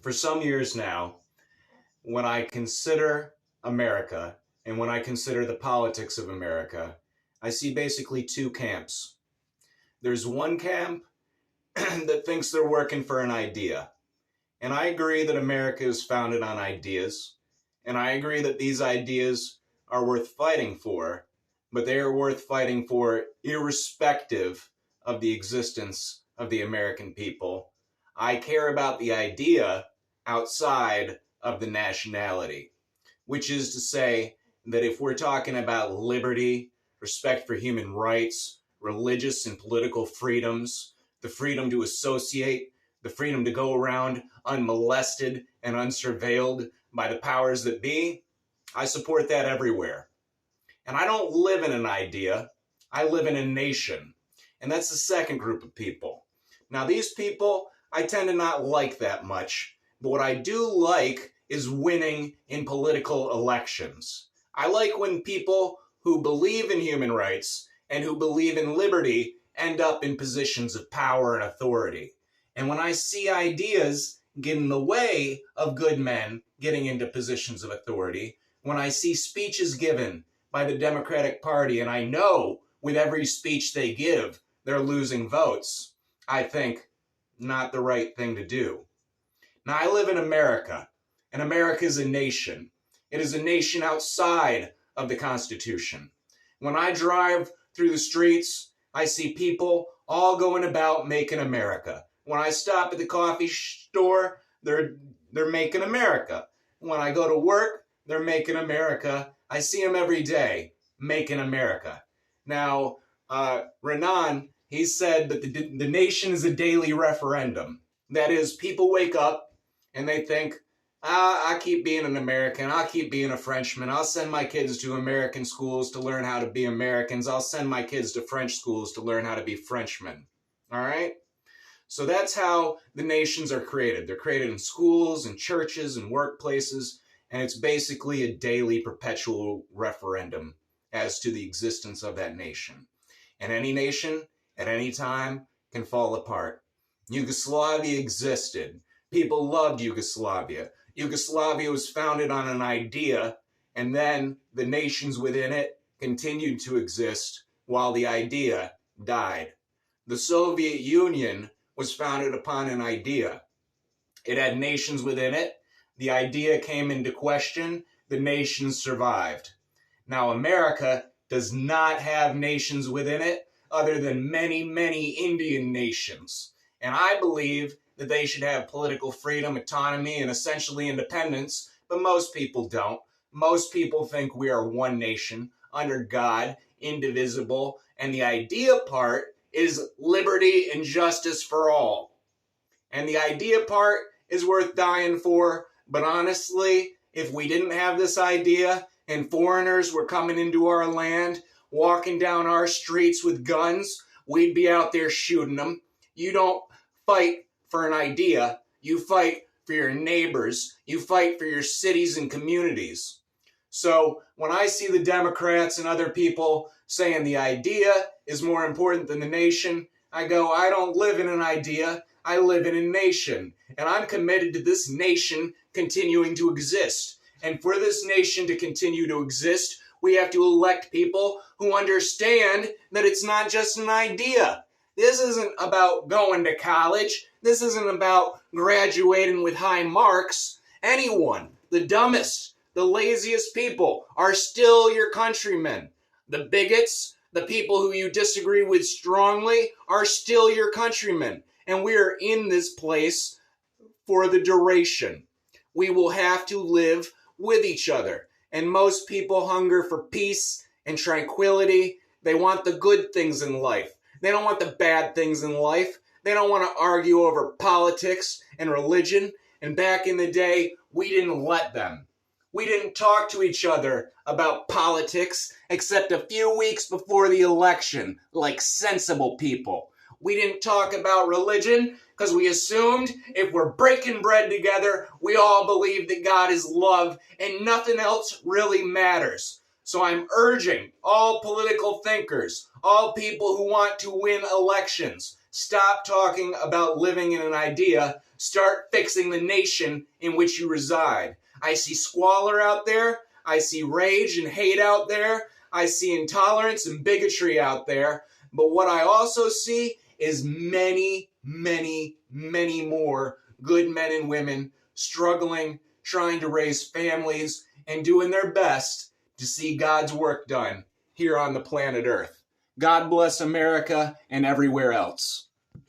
for some years now, when I consider America and when I consider the politics of America, I see basically two camps. There's one camp that thinks they're working for an idea. And I agree that America is founded on ideas. And I agree that these ideas are worth fighting for, but they are worth fighting for irrespective of the existence of the American people. I care about the idea outside of the nationality, which is to say that if we're talking about liberty, respect for human rights, religious and political freedoms, the freedom to associate, the freedom to go around unmolested and unsurveilled by the powers that be, I support that everywhere. And I don't live in an idea, I live in a nation. And that's the second group of people. Now, these people I tend to not like that much, but what I do like is winning in political elections. I like when people who believe in human rights and who believe in liberty end up in positions of power and authority. And when I see ideas get in the way of good men getting into positions of authority, when I see speeches given by the Democratic Party, and I know with every speech they give, they're losing votes, I think, not the right thing to do. Now, I live in America, and America is a nation. It is a nation outside of the Constitution. When I drive through the streets, I see people all going about making America. When I stop at the coffee store, they're making America. When I go to work, they're making America. I see them every day, making America. Now, Renan, he said that the nation is a daily referendum. That is, people wake up and they think, I keep being an American. I'll keep being a Frenchman. I'll send my kids to American schools to learn how to be Americans. I'll send my kids to French schools to learn how to be Frenchmen. All right? So that's how the nations are created. They're created in schools and churches and workplaces, and it's basically a daily perpetual referendum as to the existence of that nation. And any nation, at any time, can fall apart. Yugoslavia existed. People loved Yugoslavia. Yugoslavia was founded on an idea, and then the nations within it continued to exist while the idea died. The Soviet Union was founded upon an idea. It had nations within it. The idea came into question. The nations survived. Now, America does not have nations within it other than many, many Indian nations. And I believe that they should have political freedom, autonomy, and essentially independence, but most people don't. Most people think we are one nation, under God, indivisible, and the idea part is liberty and justice for all. And the idea part is worth dying for, but honestly, if we didn't have this idea and foreigners were coming into our land, walking down our streets with guns, we'd be out there shooting them. You don't fight for an idea, you fight for your neighbors, you fight for your cities and communities. So when I see the Democrats and other people saying the idea is more important than the nation, I go, I don't live in an idea, I live in a nation. And I'm committed to this nation continuing to exist. And for this nation to continue to exist, we have to elect people who understand that it's not just an idea. This isn't about going to college. This isn't about graduating with high marks. Anyone, the dumbest, the laziest people are still your countrymen. The bigots, the people who you disagree with strongly are still your countrymen. And we are in this place for the duration. We will have to live with each other. And most people hunger for peace and tranquility. They want the good things in life. They don't want the bad things in life. They don't want to argue over politics and religion. And back in the day, we didn't let them. We didn't talk to each other about politics except a few weeks before the election, like sensible people. We didn't talk about religion because we assumed if we're breaking bread together, we all believe that God is love and nothing else really matters. So I'm urging all political thinkers, all people who want to win elections, Stop talking about living in an idea. Start fixing the nation in which you reside. I see squalor out there. I see rage and hate out there. I see intolerance and bigotry out there. But what I also see is many, many, many more good men and women struggling, trying to raise families, and doing their best to see God's work done here on the planet Earth. God bless America and everywhere else.